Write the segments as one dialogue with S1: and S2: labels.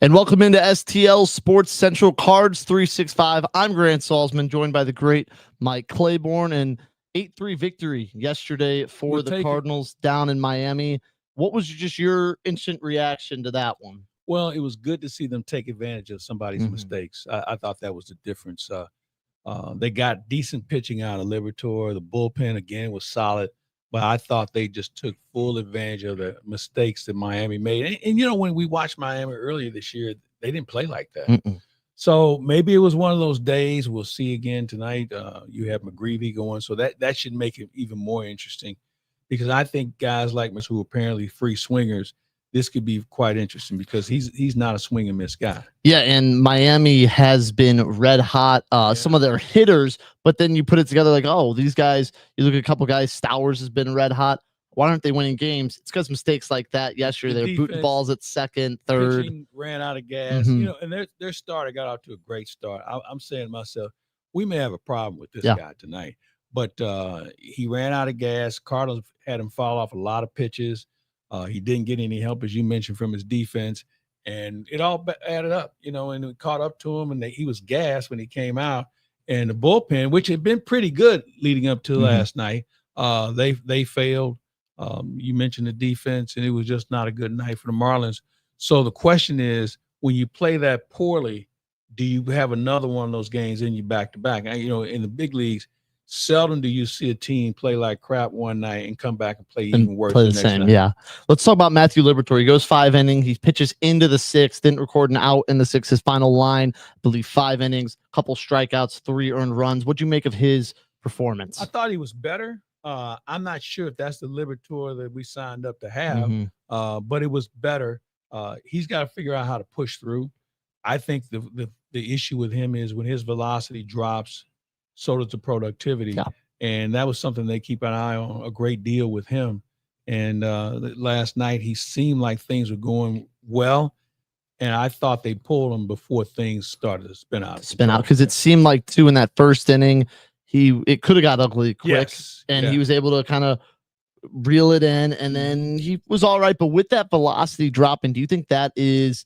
S1: And welcome into STL Sports Central Cards 365. I'm Grant Salzman, joined by the great Mike Claiborne. And 8-3 victory yesterday for the Cardinals down in Miami. What was just your instant reaction to that one?
S2: Well, it was good to see them take advantage of somebody's mistakes. I thought that was the difference. They got decent pitching out of Liberatore. The bullpen, again, was solid. But I thought they just took full advantage of the mistakes that Miami made. And you know, when we watched Miami earlier this year, they didn't play like that. So maybe it was one of those days. We'll see again tonight. You have McGreevy going. So that should make it even more interesting, because I think guys like Miss, who are apparently free swingers, this could be quite interesting because he's not a swing and miss guy.
S1: Yeah, and Miami has been red hot. Some of their hitters, but then you put it together like, oh, these guys, you look at a couple guys, Stowers has been red hot. Why aren't they winning games? It's because mistakes like that yesterday. They're booting balls at second, third.
S2: Ran out of gas. You know, and their starter got out to a great start. I'm saying to myself, we may have a problem with this guy tonight. But he ran out of gas. Cardinals had him fall off a lot of pitches. He didn't get any help, as you mentioned, from his defense, and it all added up, you know, and it caught up to him, and he was gassed when he came out. And the bullpen, which had been pretty good leading up to last night, they failed. You mentioned the defense, and it was just not a good night for the Marlins. So the question is, when you play that poorly, do you have another one of those games in you back-to-back? You know, in the big leagues, seldom do you see a team play like crap one night and come back and play even worse the next night.
S1: Yeah. Let's talk about Matthew Liberatore. He goes 5 innings. He pitches into the 6th, didn't record an out in the 6th. His final line, I believe 5 innings, couple strikeouts, 3 earned runs. What'd you make of his performance?
S2: I thought he was better. I'm not sure if that's the Liberatore that we signed up to have, but it was better. He's got to figure out how to push through. I think the issue with him is when his velocity drops, so does the productivity. And that was something they keep an eye on a great deal with him. And last night he seemed like things were going well, and I thought they pulled him before things started to spin out.
S1: Because it seemed like too in that first inning, it could have got ugly quick, and he was able to kind of reel it in, and then he was all right. But with that velocity dropping, do you think that is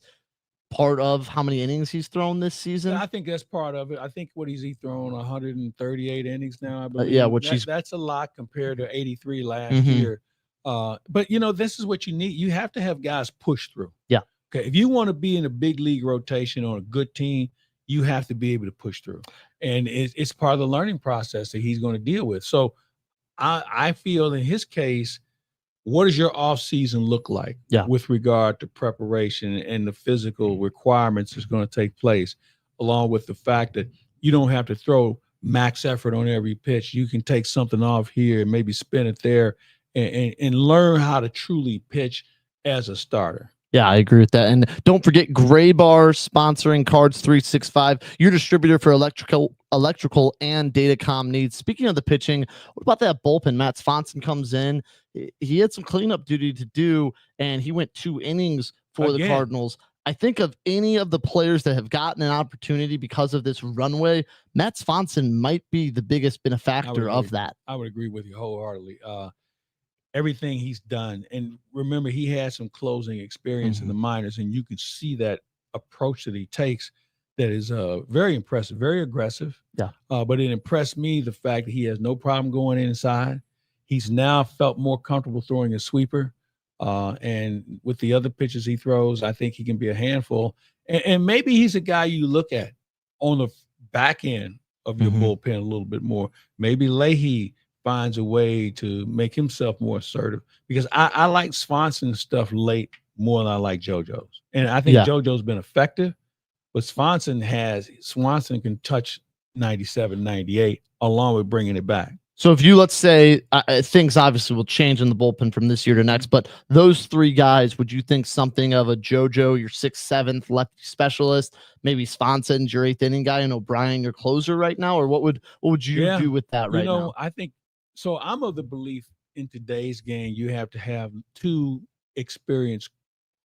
S1: part of how many innings he's thrown this season?
S2: I think that's part of it. I think what he's thrown 138 innings now, I believe. That's a lot compared to 83 last year. But you know, this is what you need. You have to have guys push through. Okay. If you want to be in a big league rotation on a good team, you have to be able to push through. And it's part of the learning process that he's going to deal with. So I feel in his case, what does your off season look like with regard to preparation and the physical requirements that's going to take place, along with the fact that you don't have to throw max effort on every pitch. You can take something off here and maybe spin it there and learn how to truly pitch as a starter.
S1: Yeah, I agree with that. And don't forget Gray Bar sponsoring Cards 365, your distributor for electrical and datacom needs. Speaking of the pitching, what about that bullpen? Matt Swanson comes in. He had some cleanup duty to do, and he went 2 innings for the Cardinals. I think of any of the players that have gotten an opportunity because of this runway, Matt Swanson might be the biggest benefactor of that.
S2: I would agree with you wholeheartedly. Everything he's done, and remember, he had some closing experience in the minors, and you can see that approach that he takes that is very impressive, very aggressive. But it impressed me the fact that he has no problem going inside. He's now felt more comfortable throwing a sweeper, and with the other pitches he throws, I think he can be a handful. And maybe he's a guy you look at on the back end of your bullpen a little bit more. Maybe Leahy finds a way to make himself more assertive, because I like Swanson's stuff late more than I like JoJo's. And I think JoJo's been effective, but Swanson can touch 97, 98 along with bringing it back.
S1: So if you, let's say, things obviously will change in the bullpen from this year to next, but those three guys, would you think something of a JoJo, your 6th, 7th lefty specialist, maybe Swanson, your 8th inning guy, and O'Brien, your closer right now, or what would you do with that right now?
S2: I think so. I'm of the belief in today's game you have to have 2 experienced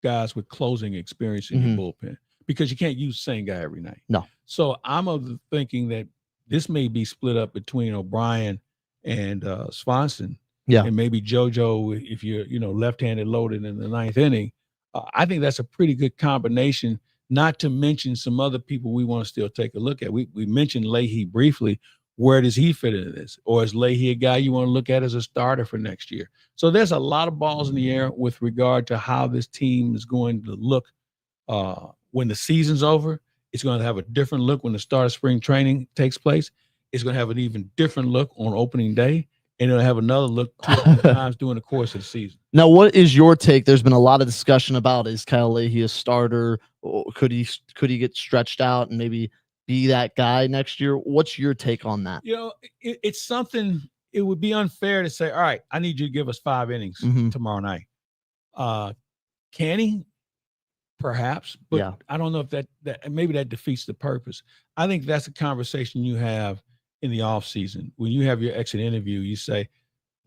S2: guys with closing experience in your bullpen because you can't use the same guy every night.
S1: No.
S2: So I'm of the thinking that this may be split up between O'Brien and Swanson.
S1: Yeah.
S2: And maybe JoJo if you're, left-handed loaded in the 9th inning. I think that's a pretty good combination, not to mention some other people we want to still take a look at. We mentioned Leahy briefly. Where does he fit into this? Or is Leahy a guy you want to look at as a starter for next year? So there's a lot of balls in the air with regard to how this team is going to look when the season's over. It's going to have a different look when the start of spring training takes place. It's going to have an even different look on opening day, and it'll have another look 2 or 3 times during the course of the season.
S1: Now, what is your take? There's been a lot of discussion about, is Kyle Leahy a starter? Could he get stretched out and maybe be that guy next year? What's your take on that?
S2: It's something. It would be unfair to say, all right, I need you to give us 5 innings tomorrow night. Can he? Perhaps, but I don't know if that maybe that defeats the purpose. I think that's a conversation you have in the off season. When you have your exit interview, you say,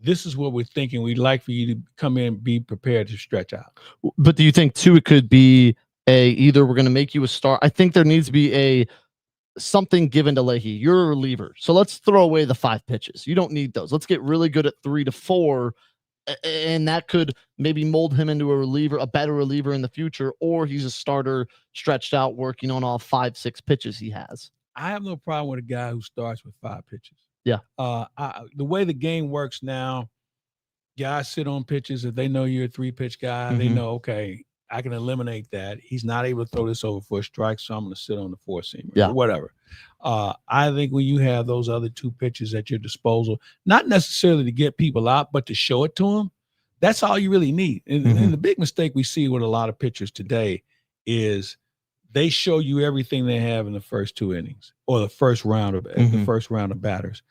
S2: this is what we're thinking. We'd like for you to come in and be prepared to stretch out.
S1: But do you think too, it could be either we're going to make you a star? I think there needs to be something given to Leahy. You're a reliever. So let's throw away the 5 pitches. You don't need those. Let's get really good at 3 to 4. And that could maybe mold him into a better reliever in the future, or he's a starter stretched out working on all 5, 6 pitches he has.
S2: I have no problem with a guy who starts with 5 pitches.
S1: Yeah.
S2: The way the game works now, guys sit on pitches. If they know you're a 3-pitch guy, they know, okay, I can eliminate that. He's not able to throw this over for a strike, so I'm going to sit on the 4-seamer or whatever. I think when you have those other 2 pitches at your disposal, not necessarily to get people out, but to show it to them, that's all you really need. And the big mistake we see with a lot of pitchers today is they show you everything they have in the first 2 innings or the first round of batters.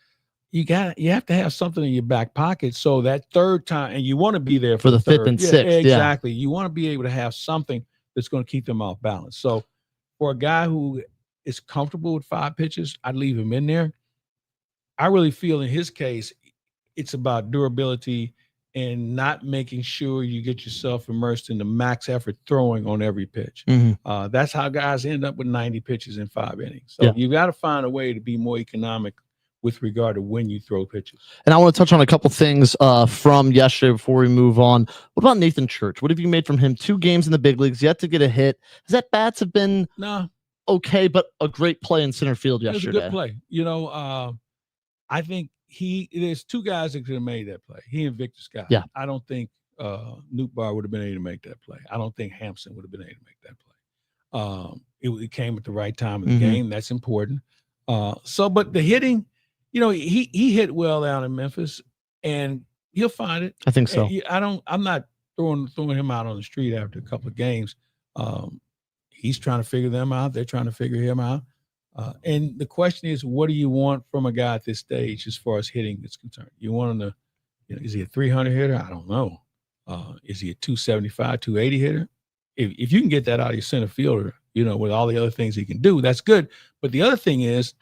S2: You have to have something in your back pocket so that third time, and you want to be there
S1: for the 5th and 6th.
S2: Exactly. You want to be able to have something that's going to keep them off balance. So for a guy who is comfortable with 5 pitches, I'd leave him in there. I really feel in his case, it's about durability and not making sure you get yourself immersed in the max effort throwing on every pitch. That's how guys end up with 90 pitches in 5 innings. So you got to find a way to be more economic with regard to when you throw pitches.
S1: And I want to touch on a couple things from yesterday before we move on. What about Nathan Church? What have you made from him? 2 games in the big leagues, yet to get a hit. His at-bats have been okay, but a great play in center field yesterday.
S2: It was a good play. I think there's 2 guys that could have made that play. He and Victor Scott.
S1: Yeah.
S2: I don't think Nootbaar would have been able to make that play. I don't think Hampson would have been able to make that play. It came at the right time of the game. That's important. But the hitting, he hit well down in Memphis, and he'll find it.
S1: I think so.
S2: I'm not throwing him out on the street after a couple of games. He's trying to figure them out. They're trying to figure him out. And the question is, what do you want from a guy at this stage as far as hitting is concerned? You want him to, is he a 300 hitter? I don't know. Is he a 275, 280 hitter? If you can get that out of your center fielder, with all the other things he can do, that's good. But the other thing is,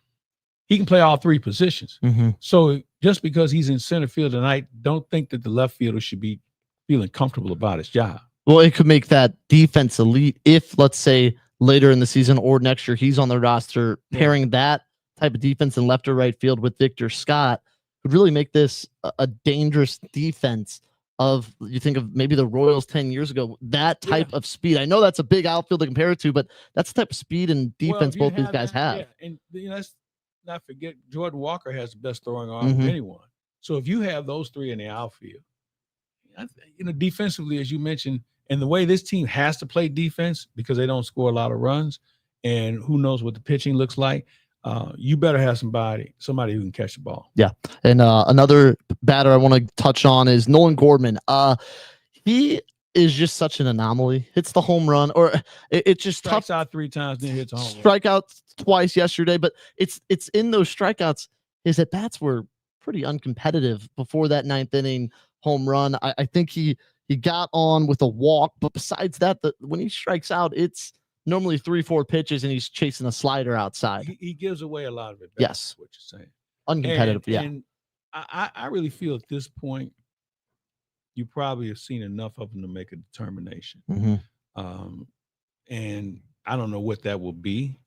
S2: he can play all 3 positions. So just because he's in center field tonight, don't think that the left fielder should be feeling comfortable about his job.
S1: Well, it could make that defense elite if, let's say, later in the season or next year, he's on the roster. Pairing that type of defense in left or right field with Victor Scott would really make this a dangerous defense. You think of maybe the Royals 10 years ago, that type of speed. I know that's a big outfield to compare it to, but that's the type of speed and defense both these guys have.
S2: Yeah. And let's not forget, Jordan Walker has the best throwing arm of anyone. So if you have those 3 in the outfield, defensively, as you mentioned, and the way this team has to play defense because they don't score a lot of runs, and who knows what the pitching looks like, you better have somebody who can catch the ball. Yeah.
S1: And another batter I want to touch on is Nolan Gorman. He is just such an anomaly. Hits the home run, or it just
S2: strikes out 3 times, then hits a home run.
S1: Strikeout twice yesterday, but it's in those strikeouts. His at bats were pretty uncompetitive before that 9th inning home run. I think he got on with a walk, but besides that, when he strikes out, it's normally 3-4 pitches, and he's chasing a slider outside.
S2: He gives away a lot of it.
S1: Yes,
S2: what you're saying.
S1: Uncompetitive.
S2: And I really feel at this point, you probably have seen enough of him to make a determination. And I don't know what that will be.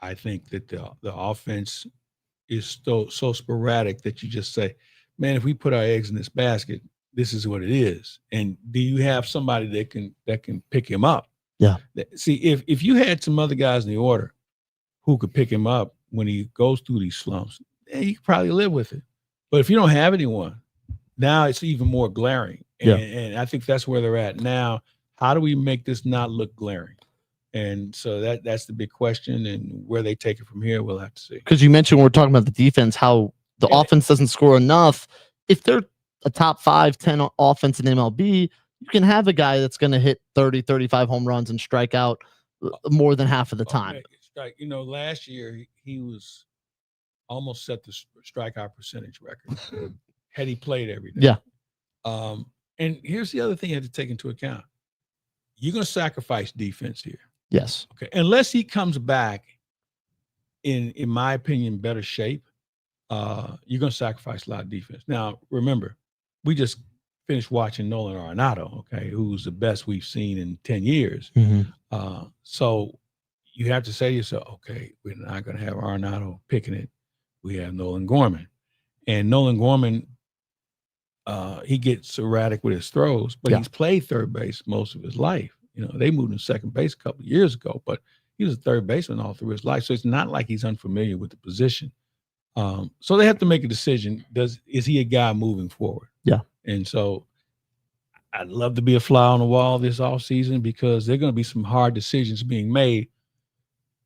S2: I think that the offense is so sporadic that you just say, man, if we put our eggs in this basket, this is what it is. And do you have somebody that can pick him up?
S1: Yeah.
S2: See, if you had some other guys in the order who could pick him up when he goes through these slumps, he could probably live with it. But if you don't have anyone, now it's even more glaring. And I think that's where they're at now. How do we make this not look glaring? And so that's the big question, and where they take it from here, we'll have to see.
S1: Because you mentioned, when we're talking about the defense, how the offense doesn't score enough. If they're a top 5-10 offense in MLB, you can have a guy that's going to hit 30, 35 home runs and strike out more than half of the time.
S2: Last year he was almost set the strikeout percentage record had he played every day.
S1: Yeah.
S2: And here's the other thing you have to take into account. You're going to sacrifice defense here.
S1: Yes.
S2: Okay. Unless he comes back in my opinion, better shape, you're going to sacrifice a lot of defense. Now, remember, we just finished watching Nolan Arenado, okay, who's the best we've seen in 10 years. So you have to say to yourself, okay, we're not going to have Arenado picking it. We have Nolan Gorman. And Nolan Gorman, he gets erratic with his throws, but he's played third base most of his life. They moved him to second base a couple of years ago, but he was a third baseman all through his life. So it's not like he's unfamiliar with the position. So they have to make a decision. Is he a guy moving forward?
S1: Yeah.
S2: And so I'd love to be a fly on the wall this offseason, because there are going to be some hard decisions being made.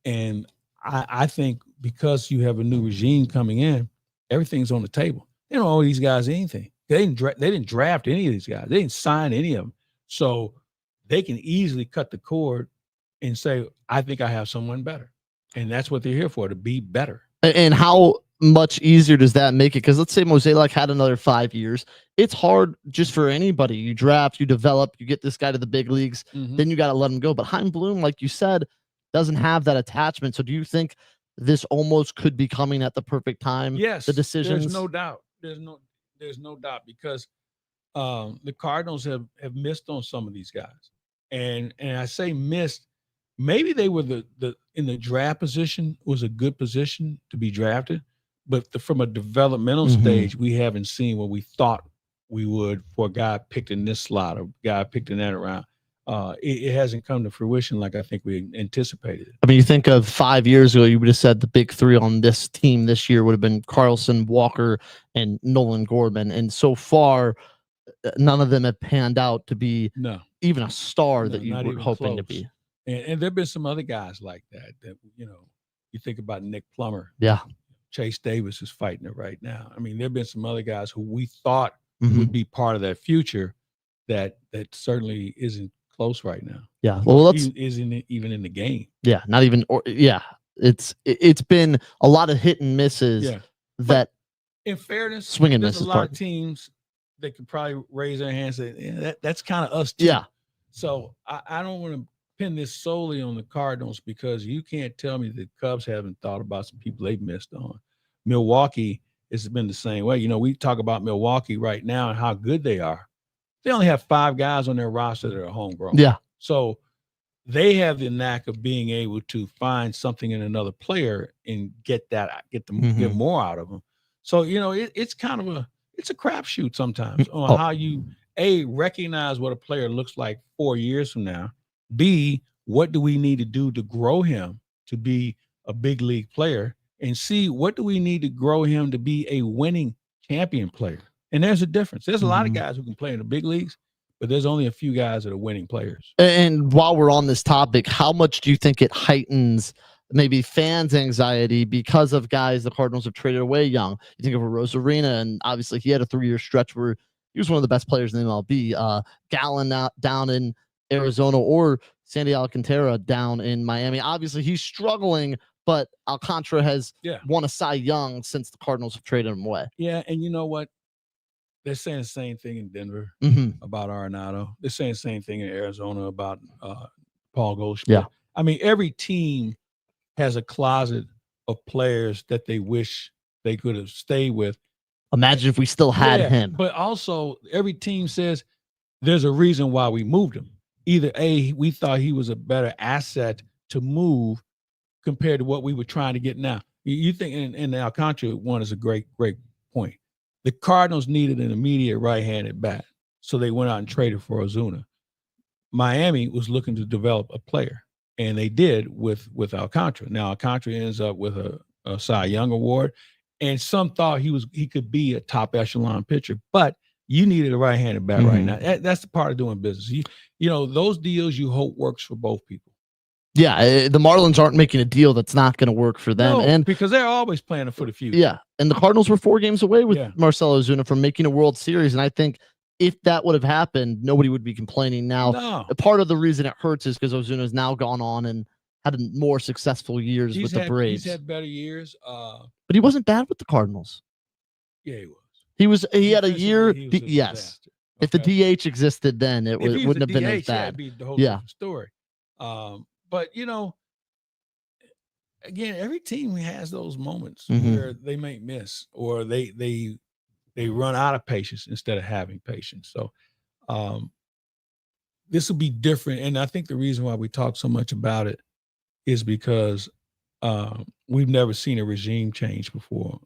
S2: And I think because you have a new regime coming in, everything's on the table. They don't owe these guys anything. They didn't draft any of these guys. They didn't sign any of them. So they can easily cut the cord and say, I think I have someone better. And that's what they're here for, to be better.
S1: And how much easier does that make it? Because let's say Mozeliak had another 5 years. It's hard just for anybody. You draft, you develop, you get this guy to the big leagues, then you got to let him go. But Chaim Bloom, like you said, doesn't have that attachment. So do you think this almost could be coming at the perfect time?
S2: Yes.
S1: The decisions.
S2: There's no doubt. There's no doubt, because the Cardinals have missed on some of these guys. And I say missed, maybe they were in the draft position was a good position to be drafted, but from a developmental stage, we haven't seen what we thought we would for a guy picked in this slot or a guy picked in that round. It hasn't come to fruition like I think we anticipated.
S1: I mean, you think of 5 years ago, you would have said the big three on this team this year would have been Carlson, Walker, and Nolan Gorman. And so far, none of them have panned out to be even a star that you were hoping to be.
S2: And there have been some other guys like that, you think about Nick Plummer.
S1: Yeah.
S2: Chase Davis is fighting it right now. I mean, there have been some other guys who we thought would be part of that future that certainly isn't close right now.
S1: Yeah. Well,
S2: isn't even in the game.
S1: Yeah. Not even, it's been a lot of hit and misses.
S2: Yeah.
S1: That,
S2: but in fairness,
S1: swing and
S2: there's
S1: misses
S2: a lot of teams that could probably raise their hands and say, that's kind of us too.
S1: Yeah.
S2: So I don't want to pin this solely on the Cardinals, because you can't tell me the Cubs haven't thought about some people they've missed on. Milwaukee has been the same way. We talk about Milwaukee right now and how good they are. They only have 5 guys on their roster that are homegrown. Yeah. So they have the knack of being able to find something in another player and get get more out of them. So, it's kind of it's a crapshoot sometimes on how you recognize what a player looks like 4 years from now. B, what do we need to do to grow him to be a big league player? And C, what do we need to grow him to be a winning champion player? And there's a difference. There's a lot of guys who can play in the big leagues, but there's only a few guys that are winning players.
S1: And while we're on this topic, how much do you think it heightens maybe fans' anxiety because of guys the Cardinals have traded away young? You think of a Rosarina, and obviously he had a 3-year stretch where he was one of the best players in the MLB. Gallen down in Arizona, or Sandy Alcantara down in Miami. Obviously he's struggling, but Alcantara has
S2: Yeah.
S1: won a Cy Young since the Cardinals have traded him away.
S2: Yeah, and you know what? They're saying the same thing in Denver about Arenado. They're saying the same thing in Arizona about Paul Goldschmidt.
S1: Yeah.
S2: I mean, every team has a closet of players that they wish they could have stayed with.
S1: Imagine if we still had him.
S2: But also, every team says there's a reason why we moved him. Either A, we thought he was a better asset to move compared to what we were trying to get now. You think, and the Alcantara one is a great point. The Cardinals needed an immediate right-handed bat, so they went out and traded for Ozuna. Miami was looking to develop a player, and they did with Alcantara. Now Alcantara ends up with a Cy Young award, and some thought he could be a top echelon pitcher, but you needed a right-handed bat right now. That's the part of doing business. You know those deals you hope works for both people.
S1: Yeah, the Marlins aren't making a deal that's not going to work for them, and
S2: because they're always planning for the future.
S1: Yeah, and the Cardinals were 4 games away with Marcell Ozuna from making a World Series, and I think if that would have happened, nobody would be complaining now.
S2: No.
S1: Part of the reason it hurts is because Ozuna has now gone on and had more successful years with the Braves.
S2: He's had better years,
S1: but he wasn't bad with the Cardinals.
S2: Yeah, he was.
S1: He had a year. Yes, okay. If the DH existed, then it wouldn't have been as bad.
S2: It'd be the whole different story. But you know, again, every team has those moments where they might miss or they run out of patience instead of having patience. So this will be different. And I think the reason why we talk so much about it is because we've never seen a regime change before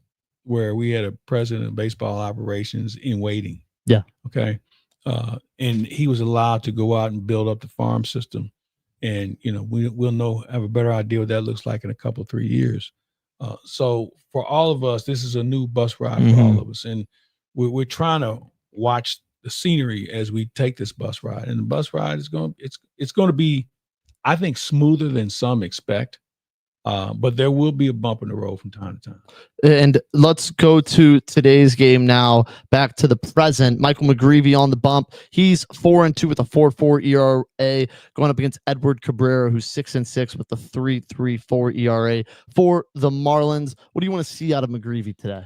S2: where we had a president of baseball operations in waiting.
S1: Yeah.
S2: Okay. And he was allowed to go out and build up the farm system. And, you know, we'll have a better idea what that looks like in a couple, 3 years. So for all of us, this is a new bus ride for all of us. And we're trying to watch the scenery as we take this bus ride. And the bus ride is going to be, I think, smoother than some expect. But there will be a bump in the road from time to time.
S1: And let's go to today's game now. Back to the present. Michael McGreevy on the bump. He's 4-2 with a 4.4 ERA, going up against Edward Cabrera, who's 6-6 with a 3.34 ERA for the Marlins. What do you want to see out of McGreevy today?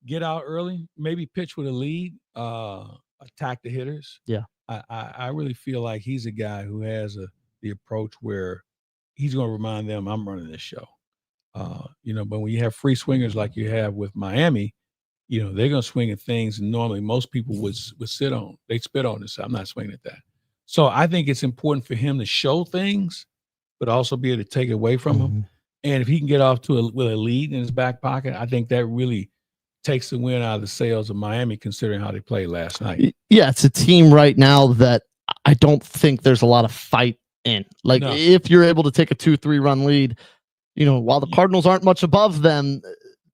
S2: Get out early, maybe pitch with a lead, attack the hitters.
S1: Yeah,
S2: I really feel like he's a guy who has the approach where he's going to remind them I'm running this show. You know, but when you have free swingers like you have with Miami, you know, they're going to swing at things and normally most people would sit on. They'd spit on this. I'm not swinging at that. So I think it's important for him to show things, but also be able to take it away from him. And if he can get off with a lead in his back pocket, I think that really takes the wind out of the sails of Miami, considering how they played last night.
S1: Yeah, it's a team right now that I don't think there's a lot of fight in. Like, if you're able to take a 2-3 run lead, you know, while the Cardinals aren't much above them,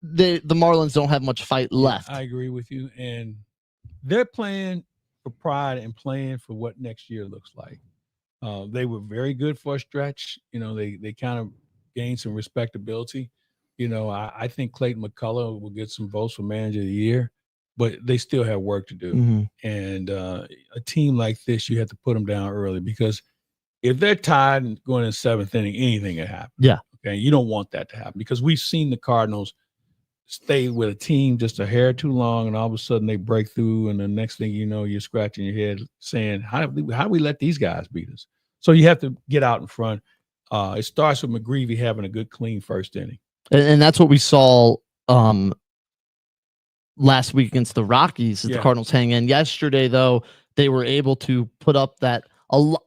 S1: the Marlins don't have much fight left.
S2: I agree with you. And they're playing for pride and playing for what next year looks like. They were very good for a stretch. You know, they kind of gained some respectability. You know, I think Clayton McCullough will get some votes for manager of the year, but they still have work to do. And a team like this, you have to put them down early because if they're tied and going in the 7th inning, anything can happen.
S1: Yeah.
S2: Okay. You don't want that to happen because we've seen the Cardinals stay with a team just a hair too long and all of a sudden they break through. And the next thing you know, you're scratching your head saying, how do we let these guys beat us? So you have to get out in front. It starts with McGreevy having a good, clean first inning.
S1: And that's what we saw last week against the Rockies as the Cardinals hang in. Yesterday, though, they were able to put up that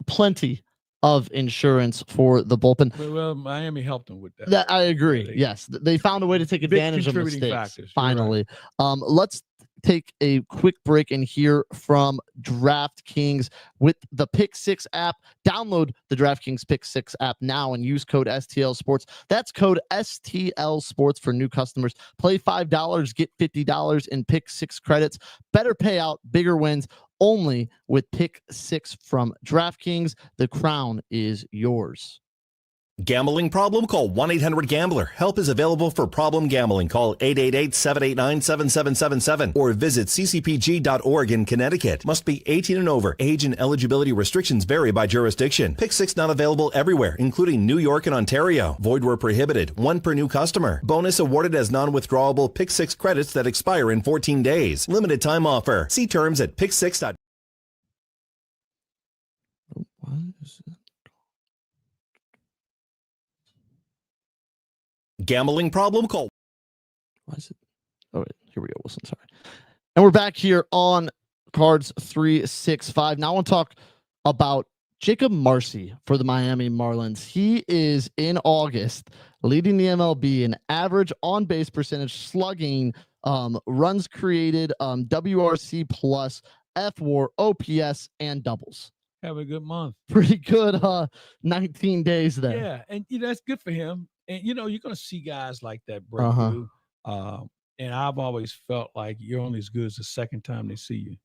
S1: plenty of insurance for the bullpen.
S2: Well, Miami helped them with that.
S1: I agree. Yes, they found a way to take advantage of mistakes.
S2: Factors.
S1: Finally, let's take a quick break and hear from DraftKings with the Pick 6 app. Download the DraftKings Pick 6 app now and use code STL Sports. That's code STL Sports for new customers. Play $5, get $50 in Pick 6 credits. Better payout, bigger wins. Only with Pick 6 from DraftKings. The crown is yours.
S3: Gambling problem? Call 1-800-GAMBLER. Help is available for problem gambling. Call 888-789-7777 or visit ccpg.org in Connecticut. Must be 18 and over. Age and eligibility restrictions vary by jurisdiction. Pick 6 not available everywhere, including New York and Ontario. Void where prohibited. 1 per new customer. Bonus awarded as non-withdrawable Pick 6 credits that expire in 14 days. Limited time offer. See terms at pick6.
S1: What is it?
S3: Gambling problem? Call.
S1: Why is it? Oh, wait, here we go. Wilson, sorry. And we're back here on Cards 365. Now I want to talk about Jacob Marcy for the Miami Marlins. He is in August leading the MLB in average on base percentage, slugging, runs created, WRC plus, FWAR, OPS, and doubles.
S2: Have a good month.
S1: Pretty good 19 days there.
S2: Yeah, and that's good for him. And you're going to see guys like that break through. And I've always felt like you're only as good as the second time they see you.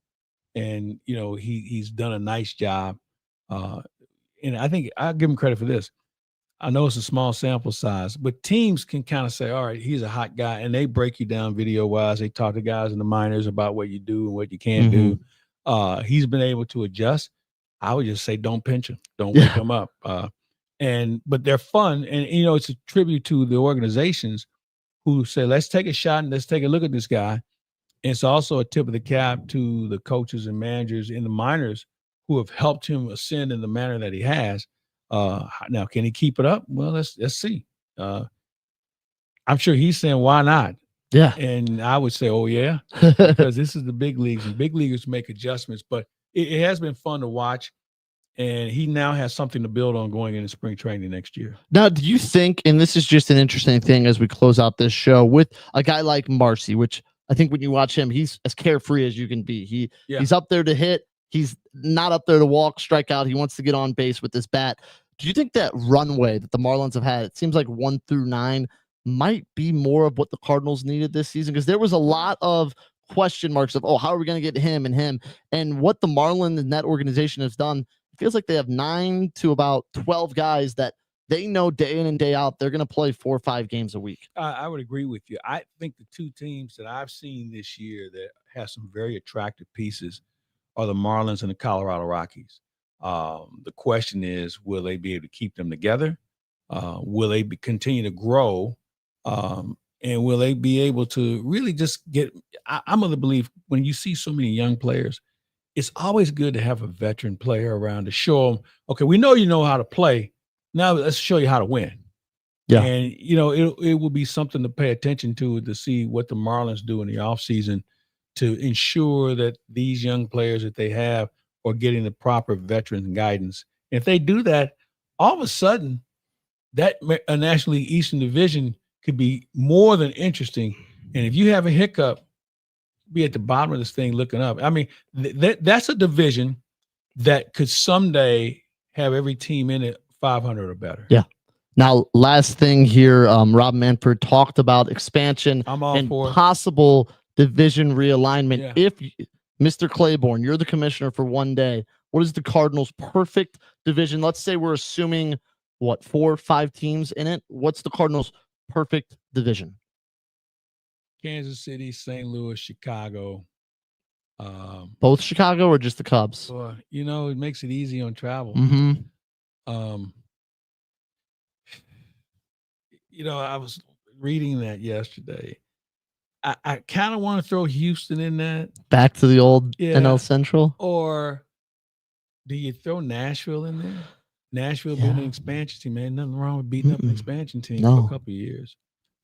S2: And he's done a nice job. And I think I'll give him credit for this. I know it's a small sample size, but teams can kind of say, all right, he's a hot guy, and they break you down video wise. They talk to guys in the minors about what you do and what you can't do. He's been able to adjust. I would just say, don't pinch him, don't wake him up. But they're fun, and it's a tribute to the organizations who say, let's take a shot and let's take a look at this guy. And it's also a tip of the cap to the coaches and managers in the minors who have helped him ascend in the manner that he has. Now, can he keep it up? Well, let's see. I'm sure he's saying, why not?
S1: Yeah.
S2: And I would say, oh yeah, because this is the big leagues, and big leaguers make adjustments, but it has been fun to watch. And he now has something to build on going into spring training next year.
S1: Now, do you think, and this is just an interesting thing as we close out this show, with a guy like Marcy, which I think when you watch him, he's as carefree as you can be. He's up there to hit. He's not up there to walk, strike out. He wants to get on base with this bat. Do you think that runway that the Marlins have had, it seems like 1 through 9, might be more of what the Cardinals needed this season? Because there was a lot of question marks of, how are we going to get him and him? And what the Marlins and that organization has done, feels like they have 9 to about 12 guys that they know day in and day out they're going to play 4 or 5 games a week.
S2: I would agree with you. I think the 2 teams that I've seen this year that have some very attractive pieces are the Marlins and the Colorado Rockies. The question is, will they be able to keep them together? Will they continue to grow? And will they be able to really just get – I'm of the belief when you see so many young players, it's always good to have a veteran player around to show them, okay, we know you know how to play. Now let's show you how to win. Yeah. And, it will be something to pay attention to see what the Marlins do in the offseason to ensure that these young players that they have are getting the proper veteran guidance. And if they do that, all of a sudden, that National League Eastern Division could be more than interesting. And if you have a hiccup, be at the bottom of this thing looking up. I mean, that's a division that could someday have every team in it 500 or better.
S1: Yeah. Now, last thing here, Rob Manfred talked about expansion and possible division realignment. Yeah. If Mr. Claiborne, you're the commissioner for one day, what is the Cardinals' perfect division? Let's say we're assuming 4 or 5 teams in it. What's the Cardinals' perfect division?
S2: Kansas City, St. Louis, Chicago.
S1: Both Chicago or just the Cubs?
S2: It makes it easy on travel. I was reading that yesterday. I kind of want to throw Houston in that.
S1: Back to the old NL Central?
S2: Or do you throw Nashville in there? Nashville being an expansion team, man. Nothing wrong with beating up an expansion team for a couple of years.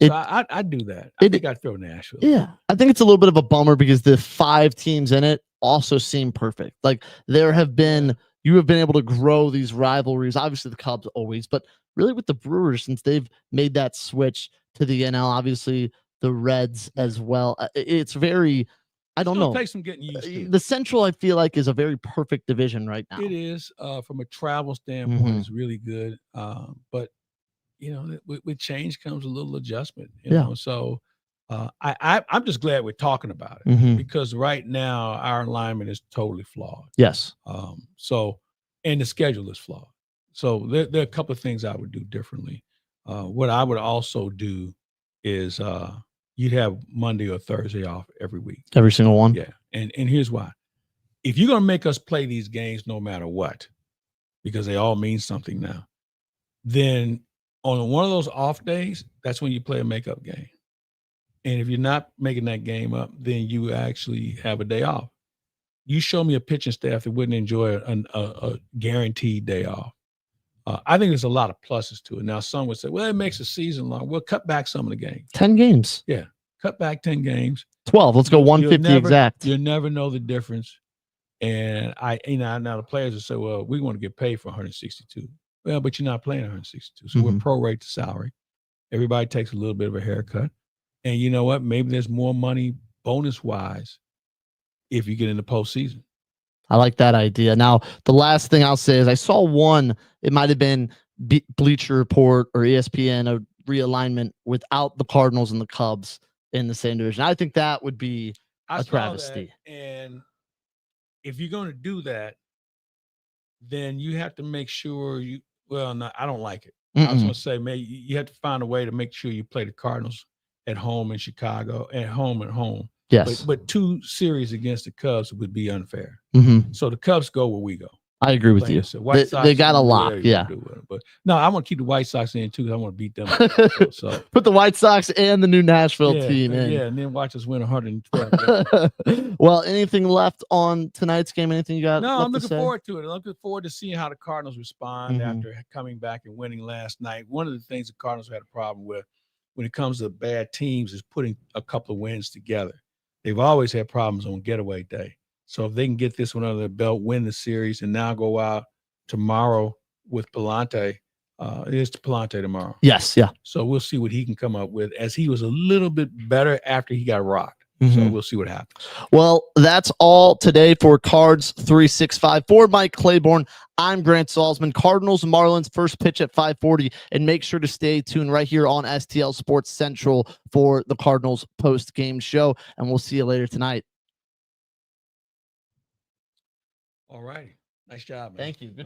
S2: So I'd do that. I think I'd throw Nashville.
S1: Yeah. I think it's a little bit of a bummer because the 5 teams in it also seem perfect. Like you have been able to grow these rivalries. Obviously the Cubs always, but really with the Brewers, since they've made that switch to the NL, obviously the Reds as well. It's very, I don't know.
S2: Take some getting used to.
S1: The Central, I feel like, is a very perfect division right now.
S2: It is. From a travel standpoint, it's really good. But with change comes a little adjustment. You know? So I'm just glad we're talking about it because right now our alignment is totally flawed.
S1: Yes.
S2: And the schedule is flawed. So there are a couple of things I would do differently. What I would also do is you'd have Monday or Thursday off every week.
S1: Every single one?
S2: Yeah. And here's why. If you're going to make us play these games no matter what, because they all mean something now, then on one of those off days, that's when you play a makeup game. And if you're not making that game up, then you actually have a day off. You show me a pitching staff that wouldn't enjoy a guaranteed day off. I think there's a lot of pluses to it. Now, some would say, well, it makes the season long. We'll cut back some of the games.
S1: 10 games.
S2: Yeah. Cut back 10 games.
S1: 12. Let's go 150 exact.
S2: You'll never know the difference. And now the players will say, well, we want to get paid for 162. Well, but you're not playing 162. So we'll prorate the salary. Everybody takes a little bit of a haircut. And you know what? Maybe there's more money bonus-wise if you get in the postseason.
S1: I like that idea. Now, the last thing I'll say is I saw one, it might have been Bleacher Report or ESPN, a realignment without the Cardinals and the Cubs in the same division. I think that would be a travesty.
S2: And if you're going to do that, then you have to make sure I don't like it. I was going to say, maybe you have to find a way to make sure you play the Cardinals at home in Chicago, at home.
S1: Yes.
S2: But 2 series against the Cubs would be unfair. So the Cubs go where we go.
S1: I agree with you.
S2: So
S1: they got a lock. Yeah.
S2: But no, I want to keep the White Sox in too. I want to beat them. So
S1: put the White Sox and the new Nashville team in.
S2: Yeah, and then watch us win 112.
S1: Well, anything left on tonight's game? Anything you got?
S2: No, I'm looking
S1: to
S2: forward to it. I'm looking forward to seeing how the Cardinals respond after coming back and winning last night. One of the things the Cardinals had a problem with when it comes to bad teams is putting a couple of wins together. They've always had problems on getaway day. So if they can get this one under their belt, win the series, and now go out tomorrow with Palante, it is Palante tomorrow.
S1: Yes, yeah.
S2: So we'll see what he can come up with, as he was a little bit better after he got rocked. So we'll see what happens.
S1: Well, that's all today for Cards 365. For Mike Claiborne, I'm Grant Salzman. Cardinals and Marlins first pitch at 5:40, and make sure to stay tuned right here on STL Sports Central for the Cardinals post-game show, and we'll see you later tonight.
S2: All righty. Nice job, man.
S1: Thank you. Good